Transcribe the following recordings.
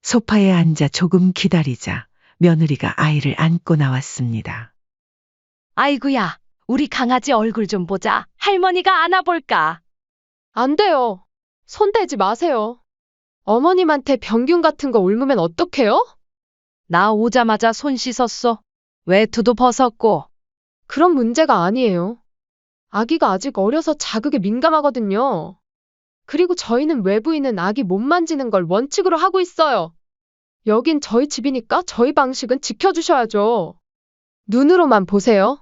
소파에 앉아 조금 기다리자 며느리가 아이를 안고 나왔습니다. 아이구야, 우리 강아지 얼굴 좀 보자. 할머니가 안아볼까? 안 돼요. 손대지 마세요. 어머님한테 병균 같은 거 옮으면 어떡해요? 나 오자마자 손 씻었어. 외투도 벗었고. 그런 문제가 아니에요. 아기가 아직 어려서 자극에 민감하거든요. 그리고 저희는 외부인은 아기 못 만지는 걸 원칙으로 하고 있어요. 여긴 저희 집이니까 저희 방식은 지켜주셔야죠. 눈으로만 보세요.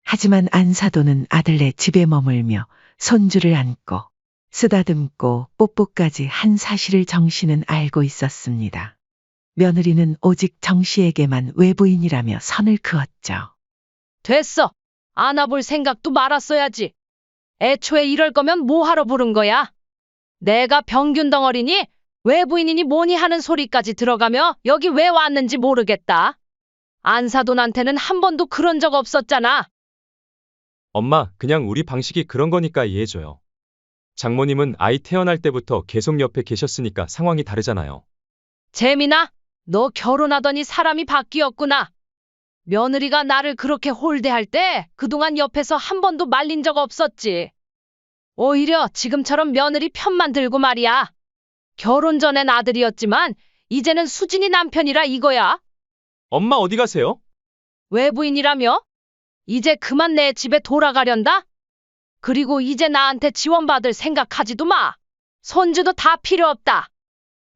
하지만 안사도는 아들네 집에 머물며 손주를 안고 쓰다듬고 뽀뽀까지 한 사실을 정씨는 알고 있었습니다. 며느리는 오직 정씨에게만 외부인이라며 선을 그었죠. 됐어. 안아볼 생각도 말았어야지. 애초에 이럴 거면 뭐하러 부른 거야? 내가 병균 덩어리니 외부인이니 뭐니 하는 소리까지 들어가며 여기 왜 왔는지 모르겠다. 안사돈한테는 한 번도 그런 적 없었잖아. 엄마, 그냥 우리 방식이 그런 거니까 이해해줘요. 장모님은 아이 태어날 때부터 계속 옆에 계셨으니까 상황이 다르잖아요. 재민아, 너 결혼하더니 사람이 바뀌었구나. 며느리가 나를 그렇게 홀대할 때 그동안 옆에서 한 번도 말린 적 없었지. 오히려 지금처럼 며느리 편만 들고 말이야. 결혼 전엔 아들이었지만 이제는 수진이 남편이라 이거야. 엄마 어디 가세요? 외부인이라며? 이제 그만 내 집에 돌아가련다? 그리고 이제 나한테 지원받을 생각하지도 마. 손주도 다 필요 없다.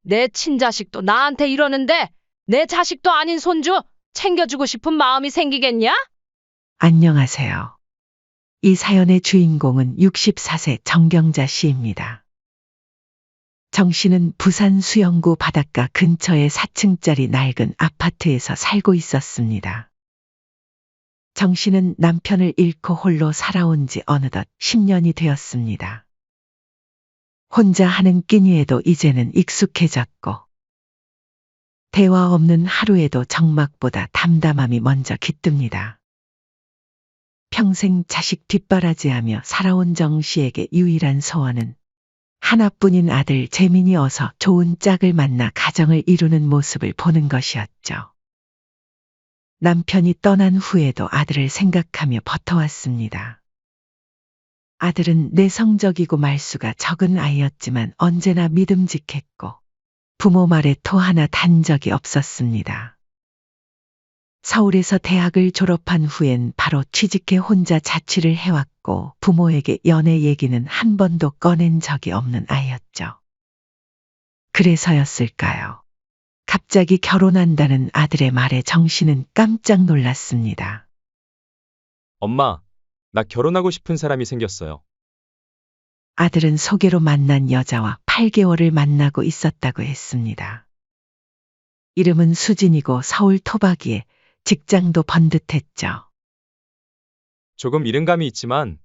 내 친자식도 나한테 이러는데 내 자식도 아닌 손주 챙겨주고 싶은 마음이 생기겠냐? 안녕하세요. 이 사연의 주인공은 64세 정경자 씨입니다. 정 씨는 부산 수영구 바닷가 근처의 4층짜리 낡은 아파트에서 살고 있었습니다. 정 씨는 남편을 잃고 홀로 살아온 지 어느덧 10년이 되었습니다. 혼자 하는 끼니에도 이제는 익숙해졌고 대화 없는 하루에도 정막보다 담담함이 먼저 깃듭니다. 평생 자식 뒷바라지하며 살아온 정 씨에게 유일한 소원은 하나뿐인 아들 재민이 어서 좋은 짝을 만나 가정을 이루는 모습을 보는 것이었죠. 남편이 떠난 후에도 아들을 생각하며 버텨왔습니다. 아들은 내성적이고 말수가 적은 아이였지만 언제나 믿음직했고 부모 말에 토 하나 단 적이 없었습니다. 서울에서 대학을 졸업한 후엔 바로 취직해 혼자 자취를 해왔고 부모에게 연애 얘기는 한 번도 꺼낸 적이 없는 아이였죠. 그래서였을까요? 갑자기 결혼한다는 아들의 말에 정 씨는 깜짝 놀랐습니다. 엄마, 나 결혼하고 싶은 사람이 생겼어요. 아들은 소개로 만난 여자와 8개월을 만나고 있었다고 했습니다. 이름은 수진이고 서울 토박이에 직장도 번듯했죠. 조금 이른 감이 있지만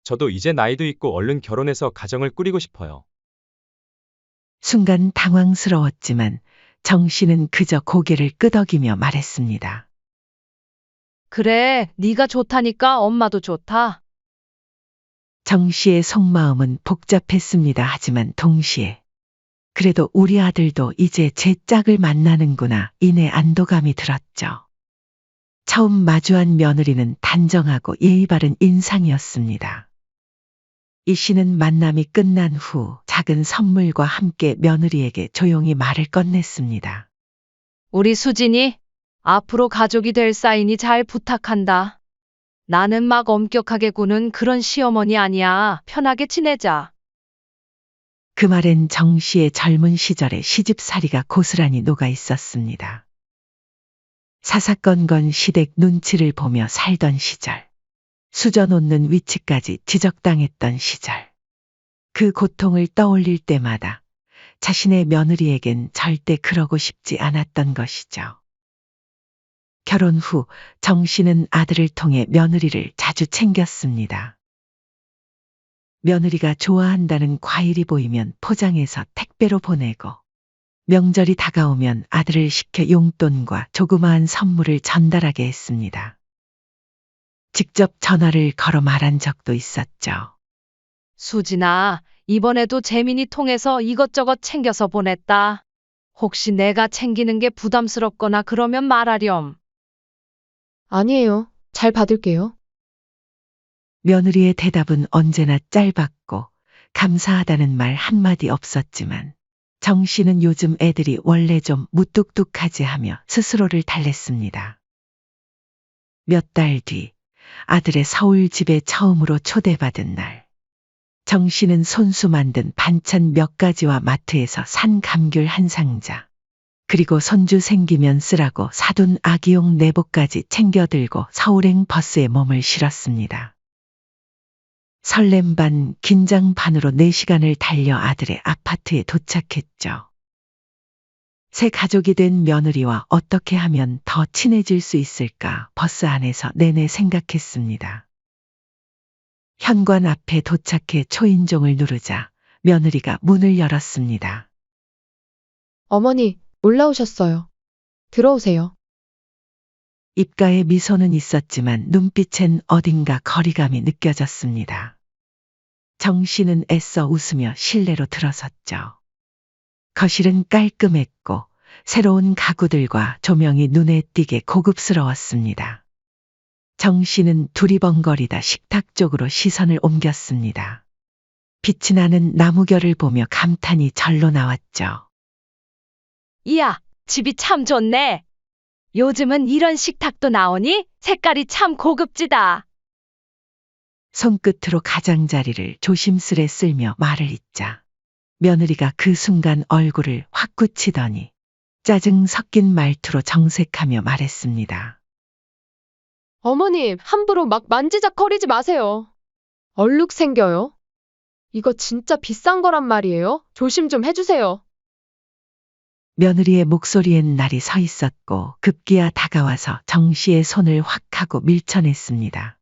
저도 이제 나이도 있고 얼른 결혼해서 가정을 꾸리고 싶어요. 순간 당황스러웠지만 정 씨는 그저 고개를 끄덕이며 말했습니다. 그래, 네가 좋다니까 엄마도 좋다. 정 씨의 속마음은 복잡했습니다. 하지만 동시에 그래도 우리 아들도 이제 제 짝을 만나는구나 이내 안도감이 들었죠. 처음 마주한 며느리는 단정하고 예의 바른 인상이었습니다. 이 씨는 만남이 끝난 후 작은 선물과 함께 며느리에게 조용히 말을 건넸습니다. 우리 수진이 앞으로 가족이 될 사이니 잘 부탁한다. 나는 막 엄격하게 구는 그런 시어머니 아니야. 편하게 지내자. 그 말엔 정 씨의 젊은 시절의 시집살이가 고스란히 녹아 있었습니다. 사사건건 시댁 눈치를 보며 살던 시절, 수저 놓는 위치까지 지적당했던 시절, 그 고통을 떠올릴 때마다 자신의 며느리에겐 절대 그러고 싶지 않았던 것이죠. 결혼 후 정 씨는 아들을 통해 며느리를 자주 챙겼습니다. 며느리가 좋아한다는 과일이 보이면 포장해서 택배로 보내고 명절이 다가오면 아들을 시켜 용돈과 조그마한 선물을 전달하게 했습니다. 직접 전화를 걸어 말한 적도 있었죠. 수진아, 이번에도 재민이 통해서 이것저것 챙겨서 보냈다. 혹시 내가 챙기는 게 부담스럽거나 그러면 말하렴. 아니에요. 잘 받을게요. 며느리의 대답은 언제나 짧았고 감사하다는 말 한마디 없었지만 정 씨는 요즘 애들이 원래 좀 무뚝뚝하지 하며 스스로를 달랬습니다. 몇 달 뒤 아들의 서울 집에 처음으로 초대받은 날. 정 씨는 손수 만든 반찬 몇 가지와 마트에서 산 감귤 한 상자, 그리고 손주 생기면 쓰라고 사둔 아기용 내복까지 챙겨 들고 서울행 버스에 몸을 실었습니다. 설렘 반, 긴장 반으로 4시간을 달려 아들의 아파트에 도착했죠. 새 가족이 된 며느리와 어떻게 하면 더 친해질 수 있을까 버스 안에서 내내 생각했습니다. 현관 앞에 도착해 초인종을 누르자 며느리가 문을 열었습니다. 어머니, 올라오셨어요. 들어오세요. 입가에 미소는 있었지만 눈빛엔 어딘가 거리감이 느껴졌습니다. 정 씨는 애써 웃으며 실내로 들어섰죠. 거실은 깔끔했고 새로운 가구들과 조명이 눈에 띄게 고급스러웠습니다. 정 씨는 두리번거리다 식탁 쪽으로 시선을 옮겼습니다. 빛이 나는 나무결을 보며 감탄이 절로 나왔죠. 이야, 집이 참 좋네. 요즘은 이런 식탁도 나오니 색깔이 참 고급지다. 손끝으로 가장자리를 조심스레 쓸며 말을 잇자 며느리가 그 순간 얼굴을 확 굳히더니 짜증 섞인 말투로 정색하며 말했습니다. 어머님, 함부로 막 만지작거리지 마세요. 얼룩 생겨요. 이거 진짜 비싼 거란 말이에요. 조심 좀 해주세요. 며느리의 목소리엔 날이 서 있었고 급기야 다가와서 정 씨의 손을 확 하고 밀쳐냈습니다.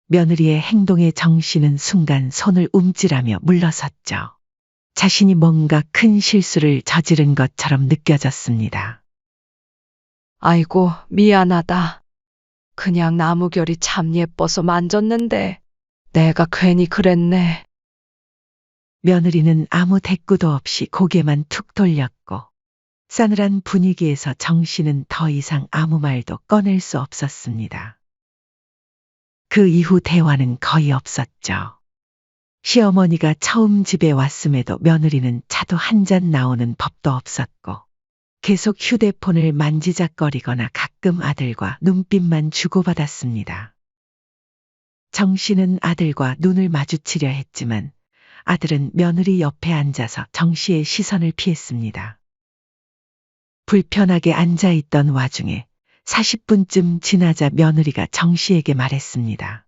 며느리의 행동에 정 씨는 순간 손을 움찔하며 물러섰죠. 자신이 뭔가 큰 실수를 저지른 것처럼 느껴졌습니다. 아이고, 미안하다. 그냥 나무결이 참 예뻐서 만졌는데 내가 괜히 그랬네. 며느리는 아무 대꾸도 없이 고개만 툭 돌렸고 싸늘한 분위기에서 정 씨는 더 이상 아무 말도 꺼낼 수 없었습니다. 그 이후 대화는 거의 없었죠. 시어머니가 처음 집에 왔음에도 며느리는 차도 한 잔 나오는 법도 없었고 계속 휴대폰을 만지작거리거나 가끔 아들과 눈빛만 주고받았습니다. 정 씨는 아들과 눈을 마주치려 했지만 아들은 며느리 옆에 앉아서 정 씨의 시선을 피했습니다. 불편하게 앉아있던 와중에 40분쯤 지나자 며느리가 정 씨에게 말했습니다.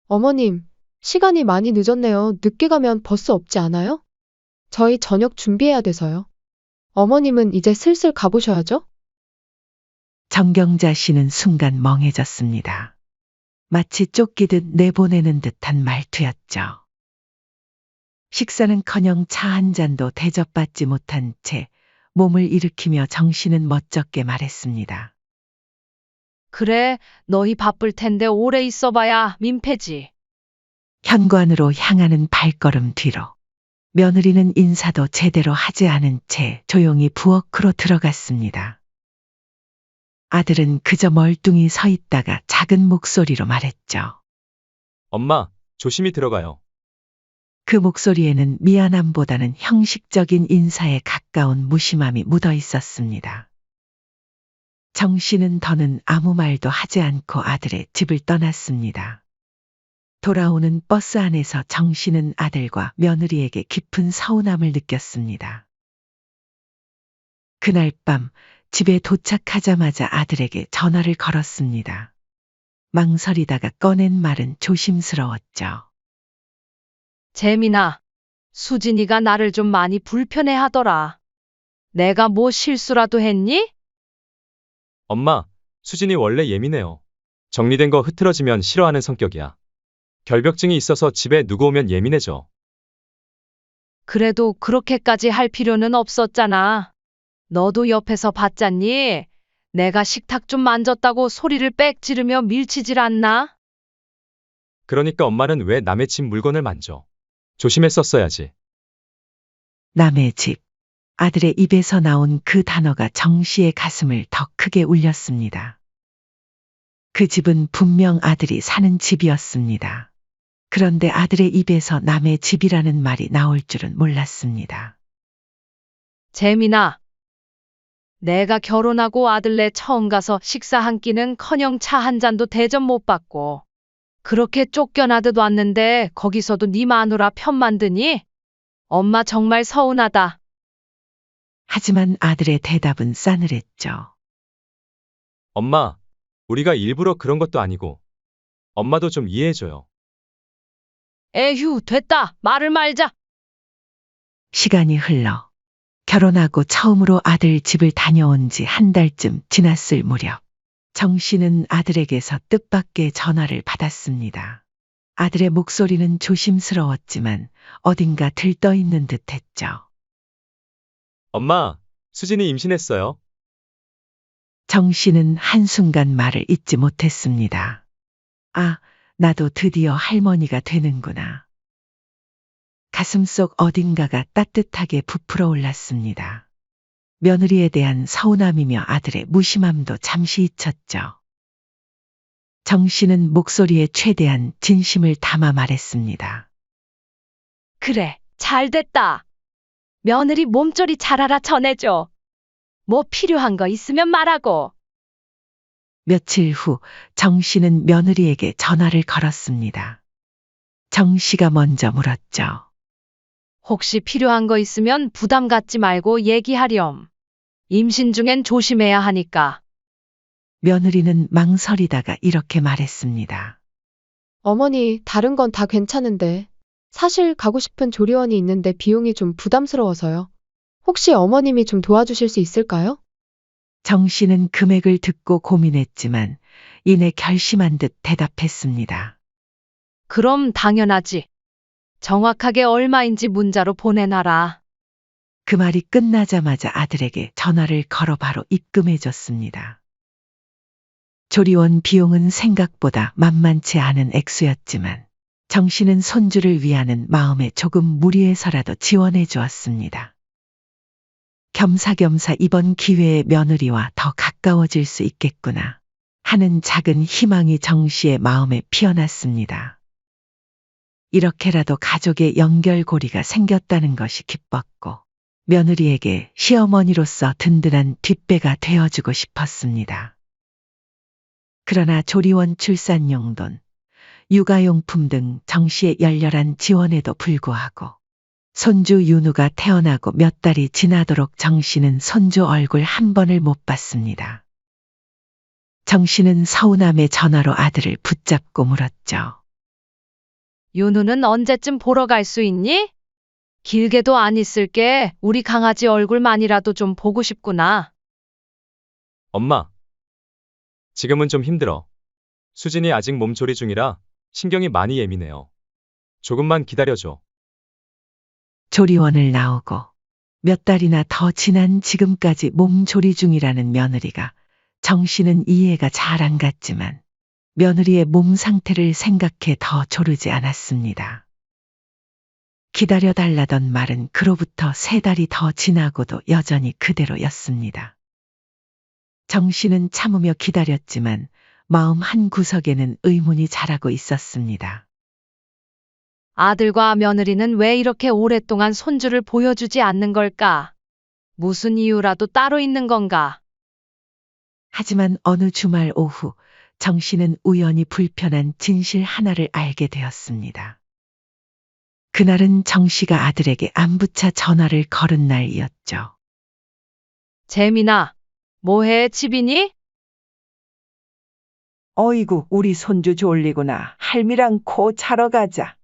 어머님, 시간이 많이 늦었네요. 늦게 가면 버스 없지 않아요? 저희 저녁 준비해야 돼서요. 어머님은 이제 슬슬 가보셔야죠? 정경자 씨는 순간 멍해졌습니다. 마치 쫓기듯 내보내는 듯한 말투였죠. 식사는커녕 차 한 잔도 대접받지 못한 채 몸을 일으키며 정 씨는 멋쩍게 말했습니다. 그래, 너희 바쁠 텐데 오래 있어봐야 민폐지. 현관으로 향하는 발걸음 뒤로 며느리는 인사도 제대로 하지 않은 채 조용히 부엌으로 들어갔습니다. 아들은 그저 멀뚱히 서 있다가 작은 목소리로 말했죠. 엄마, 조심히 들어가요. 그 목소리에는 미안함보다는 형식적인 인사에 가까운 무심함이 묻어 있었습니다. 정 씨는 더는 아무 말도 하지 않고 아들의 집을 떠났습니다. 돌아오는 버스 안에서 정 씨는 아들과 며느리에게 깊은 서운함을 느꼈습니다. 그날 밤 집에 도착하자마자 아들에게 전화를 걸었습니다. 망설이다가 꺼낸 말은 조심스러웠죠. 재민아, 수진이가 나를 좀 많이 불편해 하더라. 내가 뭐 실수라도 했니? 엄마, 수진이 원래 예민해요. 정리된 거 흐트러지면 싫어하는 성격이야. 결벽증이 있어서 집에 누구 오면 예민해져. 그래도 그렇게까지 할 필요는 없었잖아. 너도 옆에서 봤잖니? 내가 식탁 좀 만졌다고 소리를 빽 지르며 밀치질 않나? 그러니까 엄마는 왜 남의 집 물건을 만져? 조심했었어야지. 남의 집, 아들의 입에서 나온 그 단어가 정 씨의 가슴을 더 크게 울렸습니다. 그 집은 분명 아들이 사는 집이었습니다. 그런데 아들의 입에서 남의 집이라는 말이 나올 줄은 몰랐습니다. 재민아, 내가 결혼하고 아들네 처음 가서 식사 한 끼는커녕 차 한 잔도 대접 못 받고 그렇게 쫓겨나듯 왔는데 거기서도 네 마누라 편만 드니? 엄마 정말 서운하다. 하지만 아들의 대답은 싸늘했죠. 엄마, 우리가 일부러 그런 것도 아니고. 엄마도 좀 이해해줘요. 에휴, 됐다. 말을 말자. 시간이 흘러 결혼하고 처음으로 아들 집을 다녀온 지 한 달쯤 지났을 무렵 정 씨는 아들에게서 뜻밖의 전화를 받았습니다. 아들의 목소리는 조심스러웠지만 어딘가 들떠있는 듯했죠. 엄마, 수진이 임신했어요. 정 씨는 한순간 말을 잇지 못했습니다. 아, 나도 드디어 할머니가 되는구나. 가슴속 어딘가가 따뜻하게 부풀어 올랐습니다. 며느리에 대한 서운함이며 아들의 무심함도 잠시 잊혔죠. 정 씨는 목소리에 최대한 진심을 담아 말했습니다. 그래, 잘 됐다. 며느리 몸조리 잘하라 전해줘. 뭐 필요한 거 있으면 말하고. 며칠 후 정 씨는 며느리에게 전화를 걸었습니다. 정 씨가 먼저 물었죠. 혹시 필요한 거 있으면 부담 갖지 말고 얘기하렴. 임신 중엔 조심해야 하니까. 며느리는 망설이다가 이렇게 말했습니다. 어머니, 다른 건 다 괜찮은데. 사실 가고 싶은 조리원이 있는데 비용이 좀 부담스러워서요. 혹시 어머님이 좀 도와주실 수 있을까요? 정 씨는 금액을 듣고 고민했지만 이내 결심한 듯 대답했습니다. 그럼 당연하지. 정확하게 얼마인지 문자로 보내놔라. 그 말이 끝나자마자 아들에게 전화를 걸어 바로 입금해줬습니다. 조리원 비용은 생각보다 만만치 않은 액수였지만 정 씨는 손주를 위하는 마음에 조금 무리해서라도 지원해 주었습니다. 겸사겸사 이번 기회에 며느리와 더 가까워질 수 있겠구나 하는 작은 희망이 정 씨의 마음에 피어났습니다. 이렇게라도 가족의 연결고리가 생겼다는 것이 기뻤고 며느리에게 시어머니로서 든든한 뒷배가 되어주고 싶었습니다. 그러나 조리원 출산용돈, 육아용품 등 정 씨의 열렬한 지원에도 불구하고 손주 윤우가 태어나고 몇 달이 지나도록 정 씨는 손주 얼굴 한 번을 못 봤습니다. 정 씨는 서운함에 전화로 아들을 붙잡고 물었죠. 윤우는 언제쯤 보러 갈 수 있니? 길게도 안 있을게. 우리 강아지 얼굴만이라도 좀 보고 싶구나. 엄마, 지금은 좀 힘들어. 수진이 아직 몸조리 중이라 신경이 많이 예민해요. 조금만 기다려줘. 조리원을 나오고 몇 달이나 더 지난 지금까지 몸조리 중이라는 며느리가 정 씨는 이해가 잘 안 갔지만 며느리의 몸 상태를 생각해 더 조르지 않았습니다. 기다려달라던 말은 그로부터 3달이 더 지나고도 여전히 그대로였습니다. 정 씨는 참으며 기다렸지만 마음 한 구석에는 의문이 자라고 있었습니다. 아들과 며느리는 왜 이렇게 오랫동안 손주를 보여주지 않는 걸까? 무슨 이유라도 따로 있는 건가? 하지만 어느 주말 오후 정 씨는 우연히 불편한 진실 하나를 알게 되었습니다. 그날은 정 씨가 아들에게 안부차 전화를 걸은 날이었죠. 재민아, 뭐해 집이니? 어이구, 우리 손주 졸리구나. 할미랑 코 차러 가자.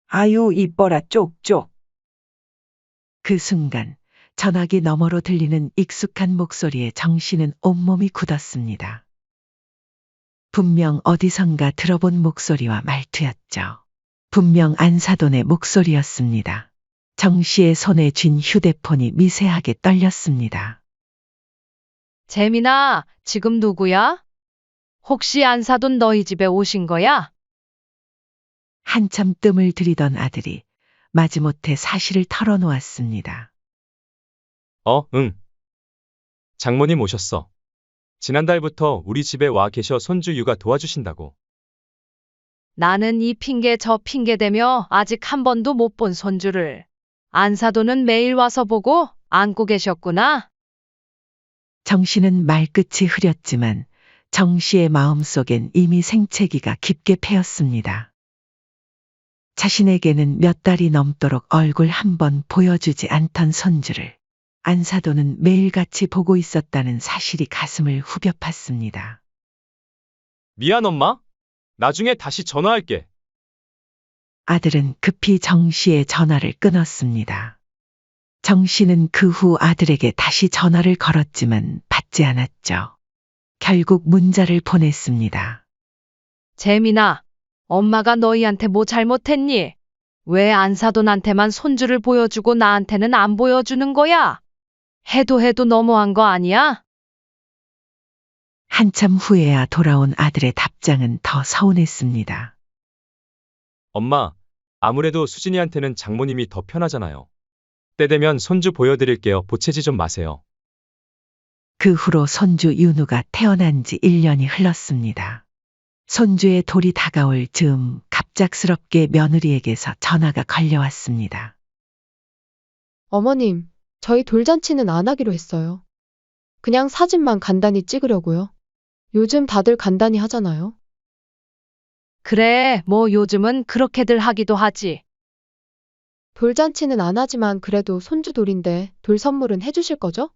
아유, 이뻐라, 쪽쪽. 그 순간 전화기 너머로 들리는 익숙한 목소리에 정 씨는 온몸이 굳었습니다. 분명 어디선가 들어본 목소리와 말투였죠. 분명 안사돈의 목소리였습니다. 정 씨의 손에 쥔 휴대폰이 미세하게 떨렸습니다. 재민아, 지금 누구야? 혹시 안사돈 너희 집에 오신 거야? 한참 뜸을 들이던 아들이 마지못해 사실을 털어놓았습니다. 응. 장모님 오셨어. 지난달부터 우리 집에 와 계셔 손주 육아 도와주신다고. 나는 이 핑계 저 핑계 대며 아직 한 번도 못 본 손주를. 안사도는 매일 와서 보고 안고 계셨구나. 정 씨는 말끝이 흐렸지만 정 씨의 마음속엔 이미 생채기가 깊게 패였습니다. 자신에게는 몇 달이 넘도록 얼굴 한 번 보여주지 않던 손주를 안사도는 매일같이 보고 있었다는 사실이 가슴을 후벼 팠습니다. 미안, 엄마. 나중에 다시 전화할게. 아들은 급히 정 씨의 전화를 끊었습니다. 정 씨는 그 후 아들에게 다시 전화를 걸었지만 받지 않았죠. 결국 문자를 보냈습니다. 재민아, 엄마가 너희한테 뭐 잘못했니? 왜 안사돈한테만 손주를 보여주고 나한테는 안 보여주는 거야? 해도 너무한 거 아니야? 한참 후에야 돌아온 아들의 답장은 더 서운했습니다. 엄마, 아무래도 수진이한테는 장모님이 더 편하잖아요. 때 되면 손주 보여드릴게요. 보채지 좀 마세요. 그 후로 손주 윤우가 태어난 지 1년이 흘렀습니다. 손주의 돌이 다가올 즈음 갑작스럽게 며느리에게서 전화가 걸려왔습니다. 어머님, 저희 돌잔치는 안 하기로 했어요. 그냥 사진만 간단히 찍으려고요. 요즘 다들 간단히 하잖아요. 그래, 뭐 요즘은 그렇게들 하기도 하지. 돌잔치는 안 하지만 그래도 손주 돌인데 돌 선물은 해주실 거죠?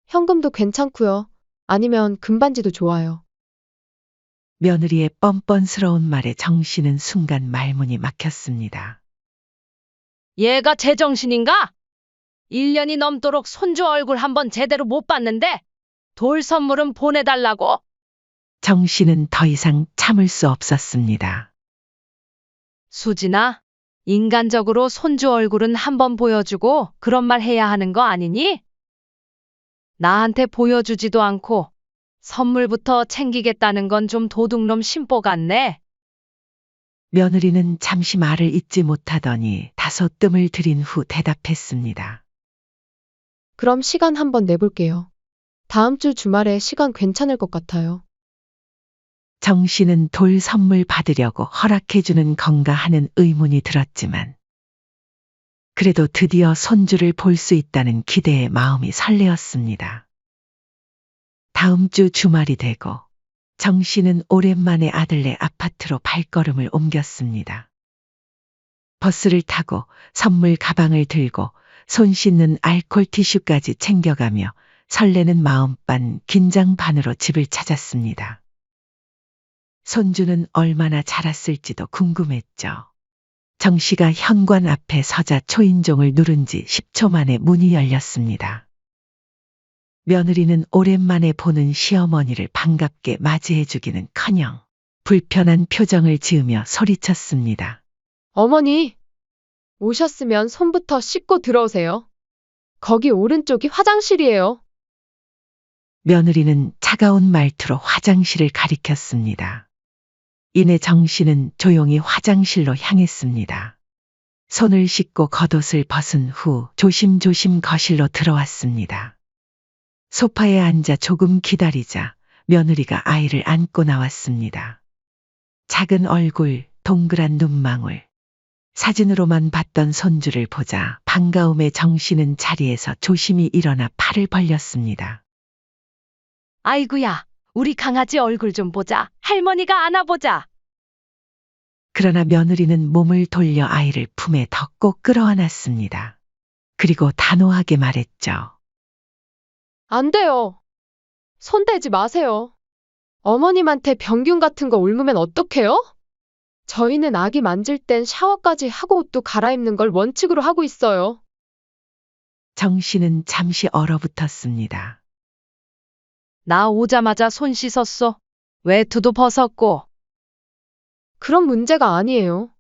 현금도 괜찮고요. 아니면 금반지도 좋아요. 며느리의 뻔뻔스러운 말에 정 씨는 순간 말문이 막혔습니다. 얘가 제정신인가? 1년이 넘도록 손주 얼굴 한번 제대로 못 봤는데 돌 선물은 보내달라고. 정 씨는 더 이상 참을 수 없었습니다. 수진아, 인간적으로 손주 얼굴은 한번 보여주고 그런 말 해야 하는 거 아니니? 나한테 보여주지도 않고 선물부터 챙기겠다는 건 좀 도둑놈 심보 같네. 며느리는 잠시 말을 잇지 못하더니 다소 뜸을 들인 후 대답했습니다. 그럼 시간 한번 내볼게요. 다음 주 주말에 시간 괜찮을 것 같아요. 정 씨는 돌 선물 받으려고 허락해주는 건가 하는 의문이 들었지만 그래도 드디어 손주를 볼 수 있다는 기대에 마음이 설레었습니다. 다음 주 주말이 되고 정 씨는 오랜만에 아들네 아파트로 발걸음을 옮겼습니다. 버스를 타고 선물 가방을 들고 손 씻는 알콜 티슈까지 챙겨가며 설레는 마음 반 긴장 반으로 집을 찾았습니다. 손주는 얼마나 자랐을지도 궁금했죠. 정 씨가 현관 앞에 서자 초인종을 누른 지 10초 만에 문이 열렸습니다. 며느리는 오랜만에 보는 시어머니를 반갑게 맞이해주기는 커녕 불편한 표정을 지으며 소리쳤습니다. 어머니, 오셨으면 손부터 씻고 들어오세요. 거기 오른쪽이 화장실이에요. 며느리는 차가운 말투로 화장실을 가리켰습니다. 이내 정 씨는 조용히 화장실로 향했습니다. 손을 씻고 겉옷을 벗은 후 조심조심 거실로 들어왔습니다. 소파에 앉아 조금 기다리자 며느리가 아이를 안고 나왔습니다. 작은 얼굴, 동그란 눈망울. 사진으로만 봤던 손주를 보자 반가움에 정 씨는 자리에서 조심히 일어나 팔을 벌렸습니다. 아이구야, 우리 강아지 얼굴 좀 보자. 할머니가 안아보자. 그러나 며느리는 몸을 돌려 아이를 품에 더 꼭 끌어안았습니다. 그리고 단호하게 말했죠. 안 돼요. 손 대지 마세요. 어머님한테 병균 같은 거 옮으면 어떡해요? 저희는 아기 만질 땐 샤워까지 하고 옷도 갈아입는 걸 원칙으로 하고 있어요. 정 씨는 잠시 얼어붙었습니다. 나 오자마자 손 씻었어. 외투도 벗었고. 그런 문제가 아니에요.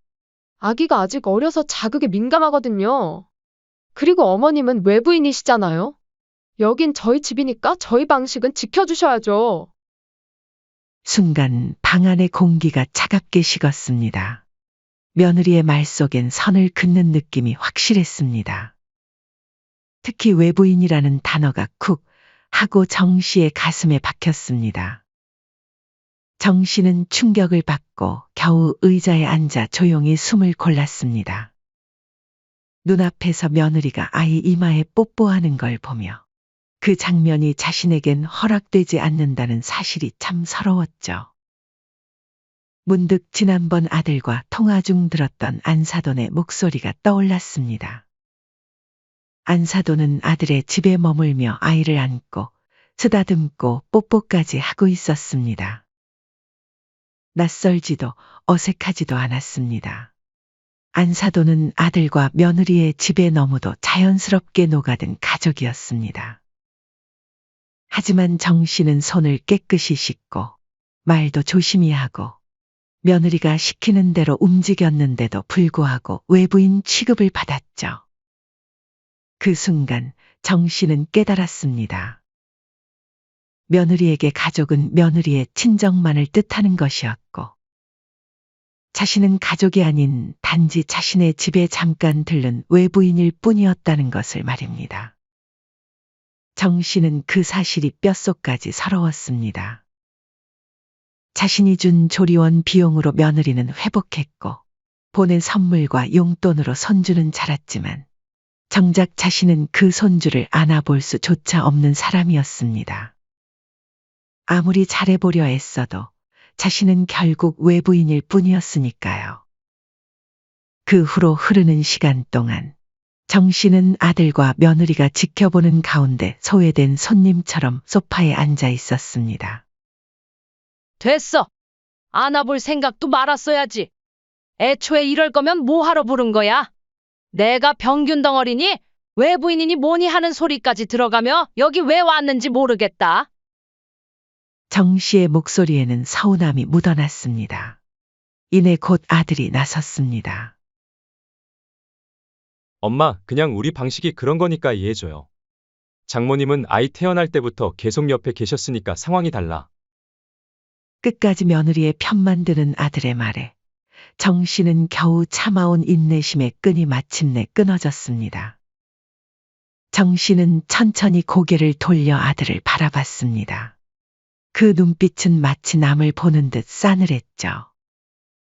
아기가 아직 어려서 자극에 민감하거든요. 그리고 어머님은 외부인이시잖아요. 여긴 저희 집이니까 저희 방식은 지켜주셔야죠. 순간 방 안의 공기가 차갑게 식었습니다. 며느리의 말 속엔 선을 긋는 느낌이 확실했습니다. 특히 외부인이라는 단어가 쿡 하고 정 씨의 가슴에 박혔습니다. 정 씨는 충격을 받고 겨우 의자에 앉아 조용히 숨을 골랐습니다. 눈앞에서 며느리가 아이 이마에 뽀뽀하는 걸 보며 그 장면이 자신에겐 허락되지 않는다는 사실이 참 서러웠죠. 문득 지난번 아들과 통화 중 들었던 안사돈의 목소리가 떠올랐습니다. 안사돈은 아들의 집에 머물며 아이를 안고 쓰다듬고 뽀뽀까지 하고 있었습니다. 낯설지도 어색하지도 않았습니다. 안사돈은 아들과 며느리의 집에 너무도 자연스럽게 녹아든 가족이었습니다. 하지만 정 씨는 손을 깨끗이 씻고 말도 조심히 하고 며느리가 시키는 대로 움직였는데도 불구하고 외부인 취급을 받았죠. 그 순간 정 씨는 깨달았습니다. 며느리에게 가족은 며느리의 친정만을 뜻하는 것이었고 자신은 가족이 아닌 단지 자신의 집에 잠깐 들른 외부인일 뿐이었다는 것을 말입니다. 정 씨는 그 사실이 뼛속까지 서러웠습니다. 자신이 준 조리원 비용으로 며느리는 회복했고 보낸 선물과 용돈으로 손주는 자랐지만 정작 자신은 그 손주를 안아볼 수조차 없는 사람이었습니다. 아무리 잘해보려 애써도 자신은 결국 외부인일 뿐이었으니까요. 그 후로 흐르는 시간 동안 정 씨는 아들과 며느리가 지켜보는 가운데 소외된 손님처럼 소파에 앉아 있었습니다. 됐어. 안아볼 생각도 말았어야지. 애초에 이럴 거면 뭐하러 부른 거야? 내가 병균 덩어리니 외부인이니 뭐니 하는 소리까지 들어가며 여기 왜 왔는지 모르겠다. 정 씨의 목소리에는 서운함이 묻어났습니다. 이내 곧 아들이 나섰습니다. 엄마, 그냥 우리 방식이 그런 거니까 이해해줘요. 장모님은 아이 태어날 때부터 계속 옆에 계셨으니까 상황이 달라. 끝까지 며느리의 편만 드는 아들의 말에 정 씨는 겨우 참아온 인내심의 끈이 마침내 끊어졌습니다. 정 씨는 천천히 고개를 돌려 아들을 바라봤습니다. 그 눈빛은 마치 남을 보는 듯 싸늘했죠.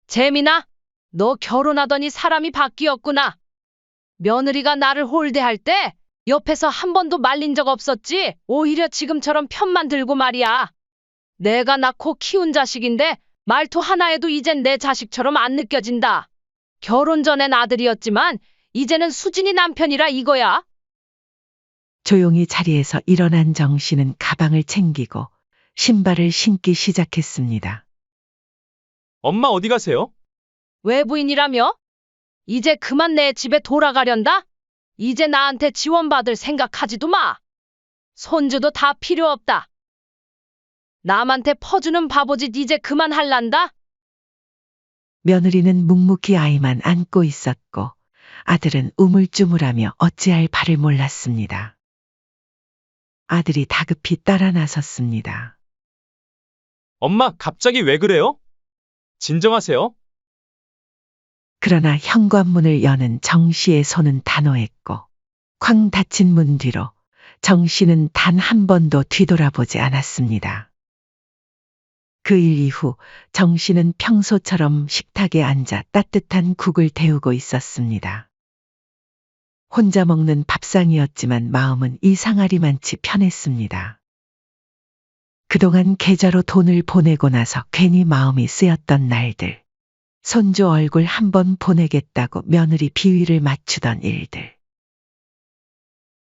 재민아, 너 결혼하더니 사람이 바뀌었구나. 며느리가 나를 홀대할 때 옆에서 한 번도 말린 적 없었지. 오히려 지금처럼 편만 들고 말이야. 내가 낳고 키운 자식인데 말투 하나에도 이젠 내 자식처럼 안 느껴진다. 결혼 전엔 아들이었지만 이제는 수진이 남편이라 이거야. 조용히 자리에서 일어난 정 씨는 가방을 챙기고 신발을 신기 시작했습니다. 엄마 어디 가세요? 외부인이라며? 이제 그만 내 집에 돌아가련다? 이제 나한테 지원받을 생각하지도 마. 손주도 다 필요 없다. 남한테 퍼주는 바보짓 이제 그만할란다? 며느리는 묵묵히 아이만 안고 있었고 아들은 우물쭈물하며 어찌할 바를 몰랐습니다. 아들이 다급히 따라 나섰습니다. 엄마, 갑자기 왜 그래요? 진정하세요. 그러나 현관문을 여는 정 씨의 손은 단호했고 쾅 닫힌 문 뒤로 정 씨는 단 한 번도 뒤돌아보지 않았습니다. 그 일 이후 정 씨는 평소처럼 식탁에 앉아 따뜻한 국을 데우고 있었습니다. 혼자 먹는 밥상이었지만 마음은 이상하리만치 편했습니다. 그동안 계좌로 돈을 보내고 나서 괜히 마음이 쓰였던 날들, 손주 얼굴 한번 보내겠다고 며느리 비위를 맞추던 일들.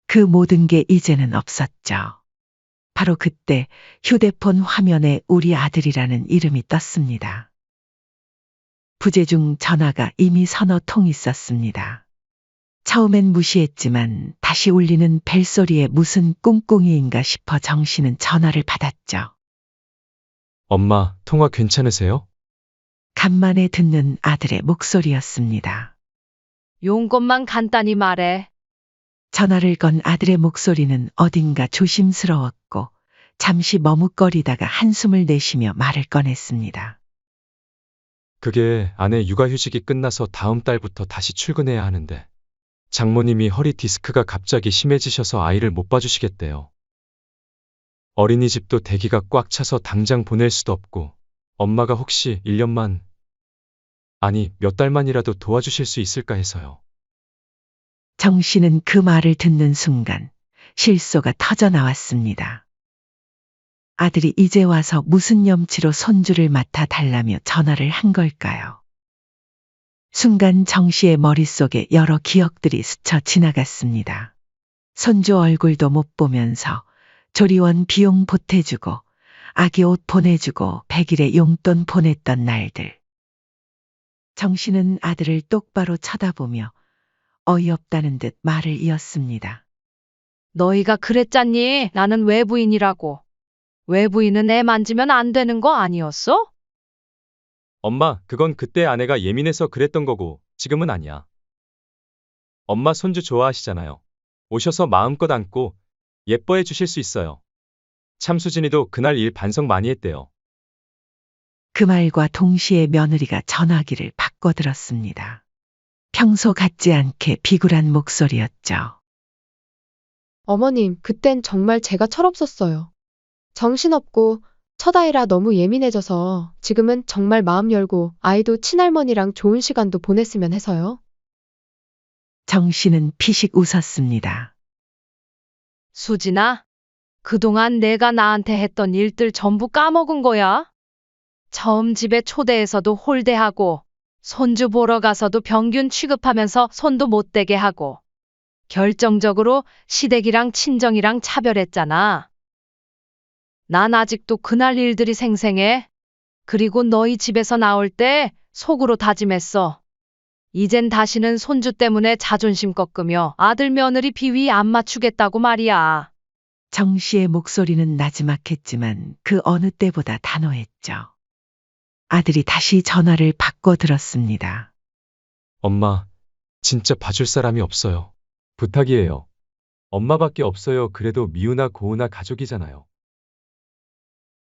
그 모든 게 이제는 없었죠. 바로 그때 휴대폰 화면에 우리 아들이라는 이름이 떴습니다. 부재 중 전화가 이미 서너 통 있었습니다. 처음엔 무시했지만 다시 울리는 벨소리에 무슨 꿍꿍이인가 싶어 정 씨는 전화를 받았죠. 엄마, 통화 괜찮으세요? 간만에 듣는 아들의 목소리였습니다. 용건만 간단히 말해. 전화를 건 아들의 목소리는 어딘가 조심스러웠고 잠시 머뭇거리다가 한숨을 내쉬며 말을 꺼냈습니다. 그게 아내 육아휴직이 끝나서 다음 달부터 다시 출근해야 하는데 장모님이 허리 디스크가 갑자기 심해지셔서 아이를 못 봐주시겠대요. 어린이집도 대기가 꽉 차서 당장 보낼 수도 없고, 엄마가 혹시 1년만, 아니 몇 달만이라도 도와주실 수 있을까 해서요. 정 씨는 그 말을 듣는 순간 실소가 터져 나왔습니다. 아들이 이제 와서 무슨 염치로 손주를 맡아 달라며 전화를 한 걸까요? 순간 정 씨의 머릿속에 여러 기억들이 스쳐 지나갔습니다. 손주 얼굴도 못 보면서 조리원 비용 보태주고 아기 옷 보내주고 100일의 용돈 보냈던 날들. 정 씨는 아들을 똑바로 쳐다보며 어이없다는 듯 말을 이었습니다. 너희가 그랬잖니. 나는 외부인이라고. 외부인은 애 만지면 안 되는 거 아니었어? 엄마, 그건 그때 아내가 예민해서 그랬던 거고, 지금은 아니야. 엄마 손주 좋아하시잖아요. 오셔서 마음껏 안고 예뻐해 주실 수 있어요. 참 수진이도 그날 일 반성 많이 했대요. 그 말과 동시에 며느리가 전화기를 바꿔들었습니다. 평소 같지 않게 비굴한 목소리였죠. 어머님, 그땐 정말 제가 철없었어요. 정신없고 첫아이라 너무 예민해져서 지금은 정말 마음 열고 아이도 친할머니랑 좋은 시간도 보냈으면 해서요. 정 씨는 피식 웃었습니다. 수진아, 그동안 내가 나한테 했던 일들 전부 까먹은 거야? 처음 집에 초대해서도 홀대하고, 손주 보러 가서도 병균 취급하면서 손도 못 대게 하고, 결정적으로 시댁이랑 친정이랑 차별했잖아. 난 아직도 그날 일들이 생생해. 그리고 너희 집에서 나올 때 속으로 다짐했어. 이젠 다시는 손주 때문에 자존심 꺾으며 아들 며느리 비위 안 맞추겠다고 말이야. 정 씨의 목소리는 나지막했지만 그 어느 때보다 단호했죠. 아들이 다시 전화를 바꿔 들었습니다. 엄마, 진짜 봐줄 사람이 없어요. 부탁이에요. 엄마밖에 없어요. 그래도 미우나 고우나 가족이잖아요.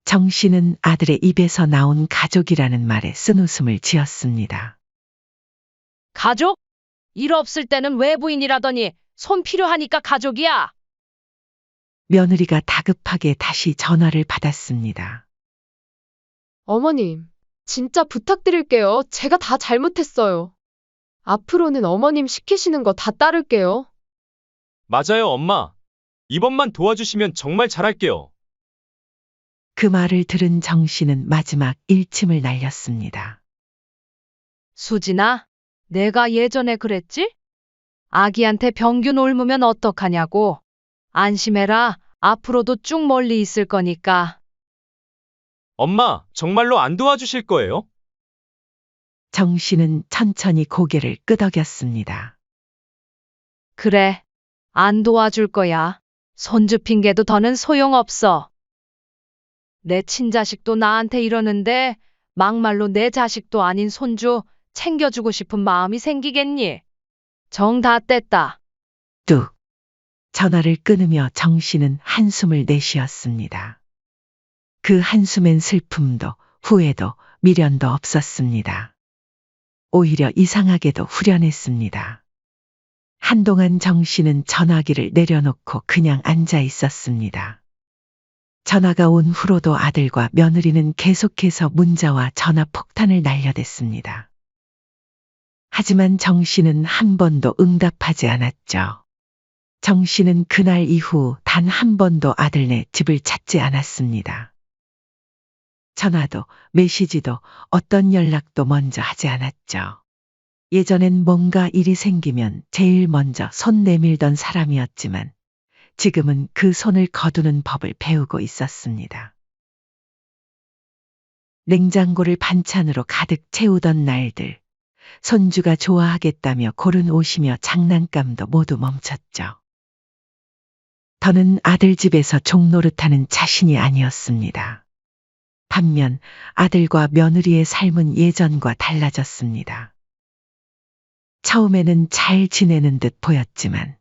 정 씨는 아들의 입에서 나온 가족이라는 말에 쓴웃음을 지었습니다. 가족? 일 없을 때는 외부인이라더니 손 필요하니까 가족이야. 며느리가 다급하게 다시 전화를 받았습니다. 어머님, 진짜 부탁드릴게요. 제가 다 잘못했어요. 앞으로는 어머님 시키시는 거 다 따를게요. 맞아요, 엄마. 이번만 도와주시면 정말 잘할게요. 그 말을 들은 정 씨는 마지막 일침을 날렸습니다. 수진아, 내가 예전에 그랬지? 아기한테 병균 옮으면 어떡하냐고. 안심해라. 앞으로도 쭉 멀리 있을 거니까. 엄마, 정말로 안 도와주실 거예요? 정 씨는 천천히 고개를 끄덕였습니다. 그래. 안 도와줄 거야. 손주 핑계도 더는 소용없어. 내 친자식도 나한테 이러는데 막말로 내 자식도 아닌 손주 챙겨주고 싶은 마음이 생기겠니? 정 다 뗐다. 뚝. 전화를 끊으며 정 씨는 한숨을 내쉬었습니다. 그 한숨엔 슬픔도 후회도 미련도 없었습니다. 오히려 이상하게도 후련했습니다. 한동안 정 씨는 전화기를 내려놓고 그냥 앉아 있었습니다. 전화가 온 후로도 아들과 며느리는 계속해서 문자와 전화 폭탄을 날려댔습니다. 하지만 정 씨는 한 번도 응답하지 않았죠. 정 씨는 그날 이후 단 한 번도 아들네 집을 찾지 않았습니다. 전화도 메시지도 어떤 연락도 먼저 하지 않았죠. 예전엔 뭔가 일이 생기면 제일 먼저 손 내밀던 사람이었지만 지금은 그 손을 거두는 법을 배우고 있었습니다. 냉장고를 반찬으로 가득 채우던 날들, 손주가 좋아하겠다며 고른 옷이며 장난감도 모두 멈췄죠. 더는 아들 집에서 종노릇하는 자신이 아니었습니다. 반면 아들과 며느리의 삶은 예전과 달라졌습니다. 처음에는 잘 지내는 듯 보였지만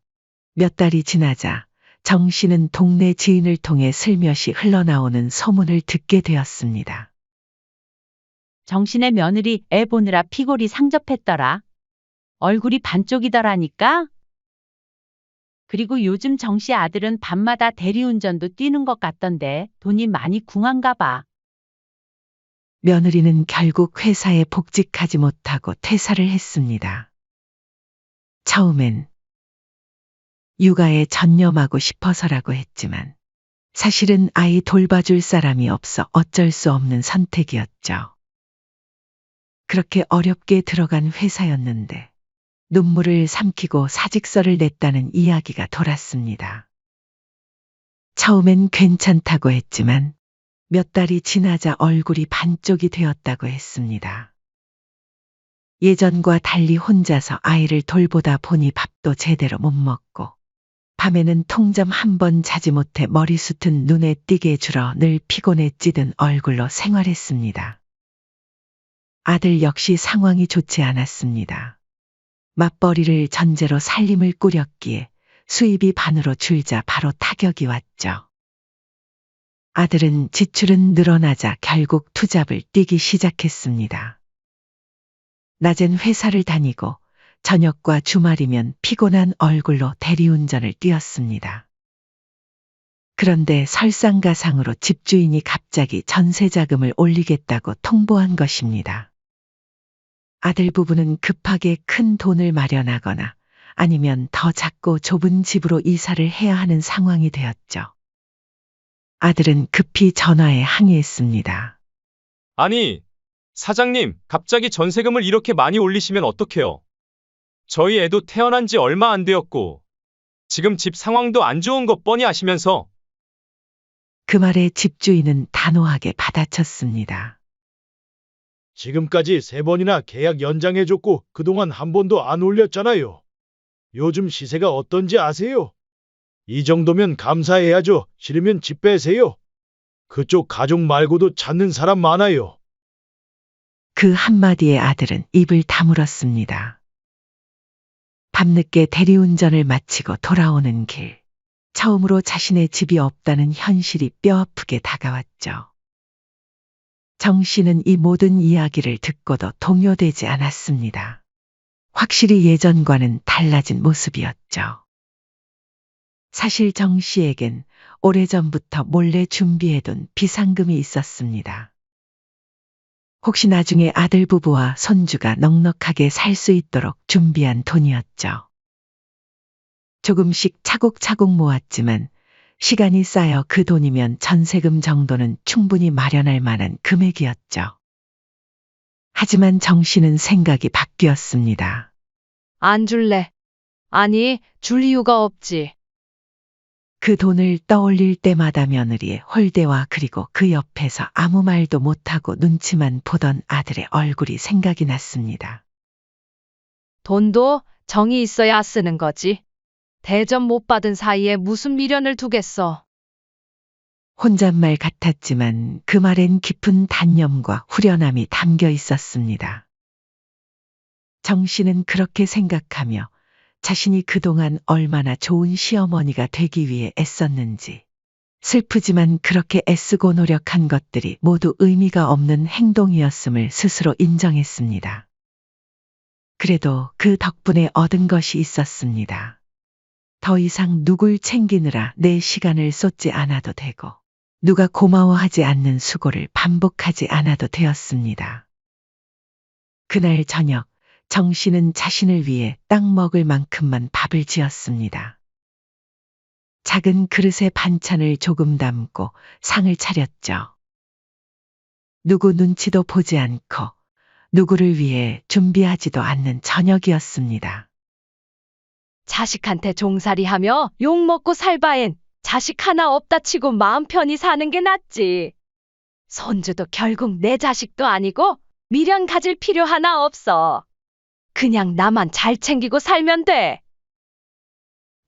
몇 달이 지나자 정 씨는 동네 지인을 통해 슬며시 흘러나오는 소문을 듣게 되었습니다. 정신의 며느리 애 보느라 피골이 상접했더라. 얼굴이 반쪽이더라니까. 그리고 요즘 정씨 아들은 밤마다 대리운전도 뛰는 것 같던데 돈이 많이 궁한가 봐. 며느리는 결국 회사에 복직하지 못하고 퇴사를 했습니다. 처음엔 육아에 전념하고 싶어서라고 했지만 사실은 아이 돌봐줄 사람이 없어 어쩔 수 없는 선택이었죠. 그렇게 어렵게 들어간 회사였는데 눈물을 삼키고 사직서를 냈다는 이야기가 돌았습니다. 처음엔 괜찮다고 했지만 몇 달이 지나자 얼굴이 반쪽이 되었다고 했습니다. 예전과 달리 혼자서 아이를 돌보다 보니 밥도 제대로 못 먹고 밤에는 통잠 한 번 자지 못해 머리숱은 눈에 띄게 줄어 늘 피곤에 찌든 얼굴로 생활했습니다. 아들 역시 상황이 좋지 않았습니다. 맞벌이를 전제로 살림을 꾸렸기에 수입이 반으로 줄자 바로 타격이 왔죠. 아들은 지출은 늘어나자 결국 투잡을 뛰기 시작했습니다. 낮엔 회사를 다니고 저녁과 주말이면 피곤한 얼굴로 대리운전을 뛰었습니다. 그런데 설상가상으로 집주인이 갑자기 전세자금을 올리겠다고 통보한 것입니다. 아들 부부는 급하게 큰 돈을 마련하거나 아니면 더 작고 좁은 집으로 이사를 해야 하는 상황이 되었죠. 아들은 급히 전화에 항의했습니다. 아니, 사장님, 갑자기 전세금을 이렇게 많이 올리시면 어떡해요? 저희 애도 태어난 지 얼마 안 되었고, 지금 집 상황도 안 좋은 거 뻔히 아시면서. 그 말에 집주인은 단호하게 받아쳤습니다. 지금까지 3번이나 계약 연장해줬고 그동안 한 번도 안 올렸잖아요. 요즘 시세가 어떤지 아세요? 이 정도면 감사해야죠. 싫으면 집 빼세요. 그쪽 가족 말고도 찾는 사람 많아요. 그 한마디에 아들은 입을 다물었습니다. 밤늦게 대리운전을 마치고 돌아오는 길, 처음으로 자신의 집이 없다는 현실이 뼈아프게 다가왔죠. 정 씨는 이 모든 이야기를 듣고도 동요되지 않았습니다. 확실히 예전과는 달라진 모습이었죠. 사실 정 씨에겐 오래전부터 몰래 준비해둔 비상금이 있었습니다. 혹시 나중에 아들 부부와 손주가 넉넉하게 살 수 있도록 준비한 돈이었죠. 조금씩 차곡차곡 모았지만 시간이 쌓여 그 돈이면 전세금 정도는 충분히 마련할 만한 금액이었죠. 하지만 정 씨는 생각이 바뀌었습니다. 안 줄래. 아니, 줄 이유가 없지. 그 돈을 떠올릴 때마다 며느리의 홀대와 그리고 그 옆에서 아무 말도 못하고 눈치만 보던 아들의 얼굴이 생각이 났습니다. 돈도 정이 있어야 쓰는 거지. 대접 못 받은 사이에 무슨 미련을 두겠어. 혼잣말 같았지만 그 말엔 깊은 단념과 후련함이 담겨 있었습니다. 정 씨는 그렇게 생각하며 자신이 그동안 얼마나 좋은 시어머니가 되기 위해 애썼는지, 슬프지만 그렇게 애쓰고 노력한 것들이 모두 의미가 없는 행동이었음을 스스로 인정했습니다. 그래도 그 덕분에 얻은 것이 있었습니다. 더 이상 누굴 챙기느라 내 시간을 쏟지 않아도 되고, 누가 고마워하지 않는 수고를 반복하지 않아도 되었습니다. 그날 저녁, 정 씨는 자신을 위해 딱 먹을 만큼만 밥을 지었습니다. 작은 그릇에 반찬을 조금 담고 상을 차렸죠. 누구 눈치도 보지 않고 누구를 위해 준비하지도 않는 저녁이었습니다. 자식한테 종살이하며 욕먹고 살 바엔 자식 하나 없다 치고 마음 편히 사는 게 낫지. 손주도 결국 내 자식도 아니고 미련 가질 필요 하나 없어. 그냥 나만 잘 챙기고 살면 돼.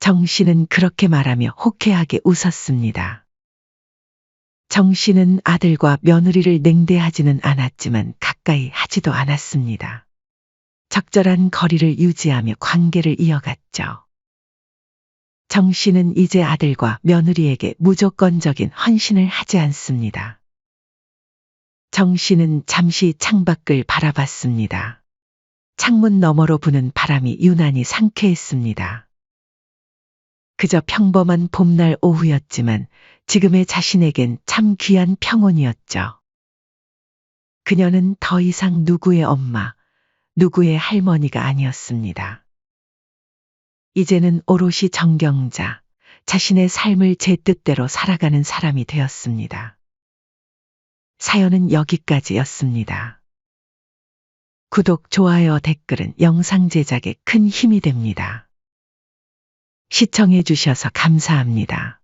정 씨는 그렇게 말하며 호쾌하게 웃었습니다. 정 씨는 아들과 며느리를 냉대하지는 않았지만 가까이 하지도 않았습니다. 적절한 거리를 유지하며 관계를 이어갔죠. 정 씨는 이제 아들과 며느리에게 무조건적인 헌신을 하지 않습니다. 정 씨는 잠시 창밖을 바라봤습니다. 창문 너머로 부는 바람이 유난히 상쾌했습니다. 그저 평범한 봄날 오후였지만 지금의 자신에겐 참 귀한 평온이었죠. 그녀는 더 이상 누구의 엄마, 누구의 할머니가 아니었습니다. 이제는 오롯이 정경자, 자신의 삶을 제 뜻대로 살아가는 사람이 되었습니다. 사연은 여기까지였습니다. 구독, 좋아요, 댓글은 영상 제작에 큰 힘이 됩니다. 시청해 주셔서 감사합니다.